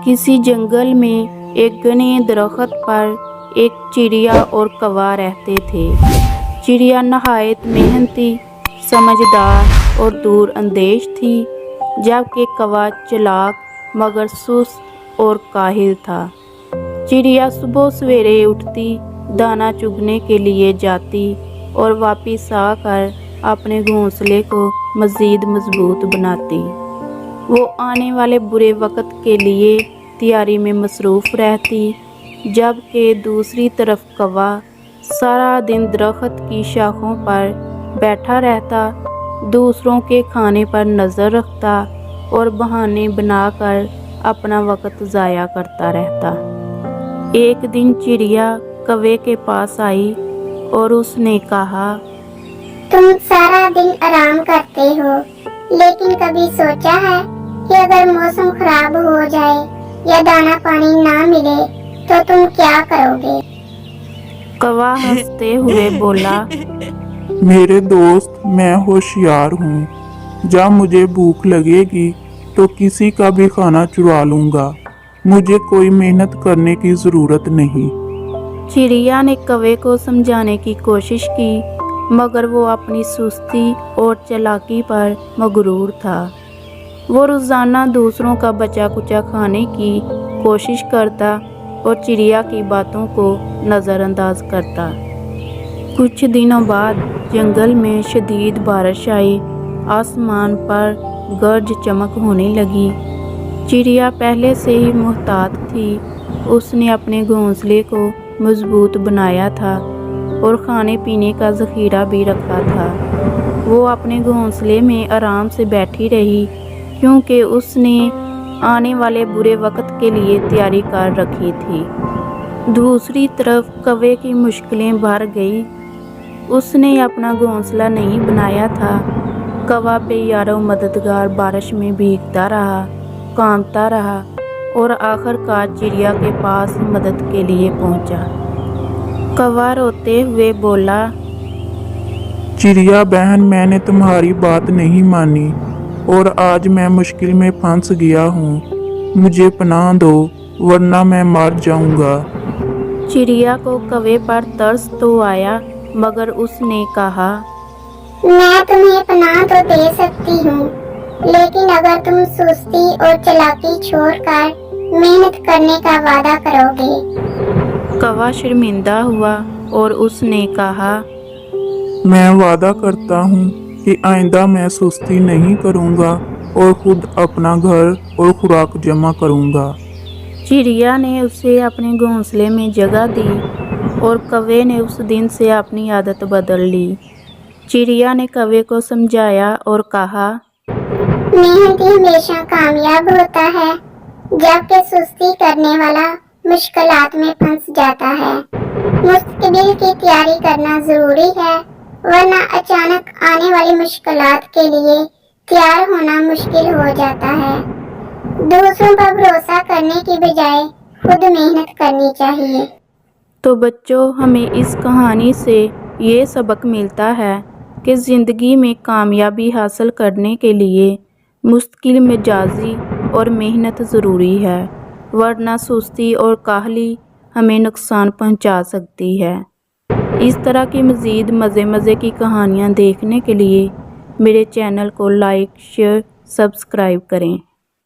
किसी जंगल में एक घने दरख्त पर एक चिड़िया और कौवा रहते थे। चिड़िया नहायत मेहनती, समझदार और दूर अंदेश थी, जबकि कौवा चालाक मगर सुस्त और काहिल था। चिड़िया सुबह सवेरे उठती, दाना चुगने के लिए जाती और वापस आकर अपने घोंसले को मज़ीद मजबूत बनाती। वो आने वाले बुरे वक्त के लिए तैयारी में मसरूफ़ रहती, जबकि दूसरी तरफ कौवा सारा दिन दरख्त की शाखों पर बैठा रहता, दूसरों के खाने पर नज़र रखता और बहाने बनाकर अपना वक्त ज़ाया करता रहता। एक दिन चिड़िया कौवे के पास आई और उसने कहा, तुम सारा दिन आराम करते हो, लेकिन कभी सोचा है कि अगर मौसम खराब हो जाए या दाना पानी ना मिले तो तुम क्या करोगे? कौवा हंसते हुए बोला, मेरे दोस्त, मैं होशियार हूँ। जब मुझे भूख लगेगी तो किसी का भी खाना चुरा लूँगा। मुझे कोई मेहनत करने की ज़रूरत नहीं। चिड़िया ने कौवे को समझाने की कोशिश की, मगर वो अपनी सुस्ती और चालाकी पर मगरूर था। वो रोज़ाना दूसरों का बचा कुचा खाने की कोशिश करता और चिड़िया की बातों को नज़रअंदाज करता। कुछ दिनों बाद जंगल में शदीद बारिश आई। आसमान पर गरज चमक होने लगी। चिड़िया पहले से ही मुहतात थी। उसने अपने घोंसले को मजबूत बनाया था और खाने पीने का ज़ख़ीरा भी रखा था। वो अपने घोंसले में आराम से बैठी रही, क्योंकि उसने आने वाले बुरे वक्त के लिए तैयारी कर रखी थी। दूसरी तरफ कौवे की मुश्किलें बढ़ गई। उसने अपना घोंसला नहीं बनाया था। कौवा बेयारो मददगार बारिश में भीगता रहा, कांपता रहा और आखिरकार चिड़िया के पास मदद के लिए पहुंचा। कौवा रोते हुए बोला, चिड़िया बहन, मैंने तुम्हारी बात नहीं मानी और आज मैं मुश्किल में फंस गया हूँ। मुझे पनाह दो, वरना मैं मर जाऊंगा। चिड़िया को कौवे पर तरस तो आया, मगर उसने कहा, मैं तुम्हें पनाह तो दे सकती हूँ, लेकिन अगर तुम सुस्ती और चालाकी छोड़कर मेहनत करने का वादा करोगे। कौवा शर्मिंदा हुआ और उसने कहा, मैं वादा करता हूँ कि आइंदा मैं सुस्ती नहीं करूँगा और खुद अपना घर और खुराक जमा करूँगा। चिड़िया ने उसे अपने घोंसले में जगह दी और कौवे ने उस दिन से अपनी आदत बदल ली। चिड़िया ने कौवे को समझाया और कहा, मेहनती हमेशा कामयाब होता है, जबकि सुस्ती करने वाला मुश्किलात में फंस जाता है। मुस्तकबिल की तैयारी करना जरूरी है, वरना अचानक आने वाली मुश्किलात के लिए तैयार होना मुश्किल हो जाता है। दूसरों पर भरोसा करने की बजाय खुद मेहनत करनी चाहिए। तो बच्चों, हमें इस कहानी से ये सबक मिलता है कि ज़िंदगी में कामयाबी हासिल करने के लिए मुश्किल मिजाजी और मेहनत ज़रूरी है, वरना सुस्ती और काहली हमें नुकसान पहुंचा सकती है। इस तरह की मज़ीद मज़े की कहानियाँ देखने के लिए मेरे चैनल को लाइक, शेयर, सब्सक्राइब करें।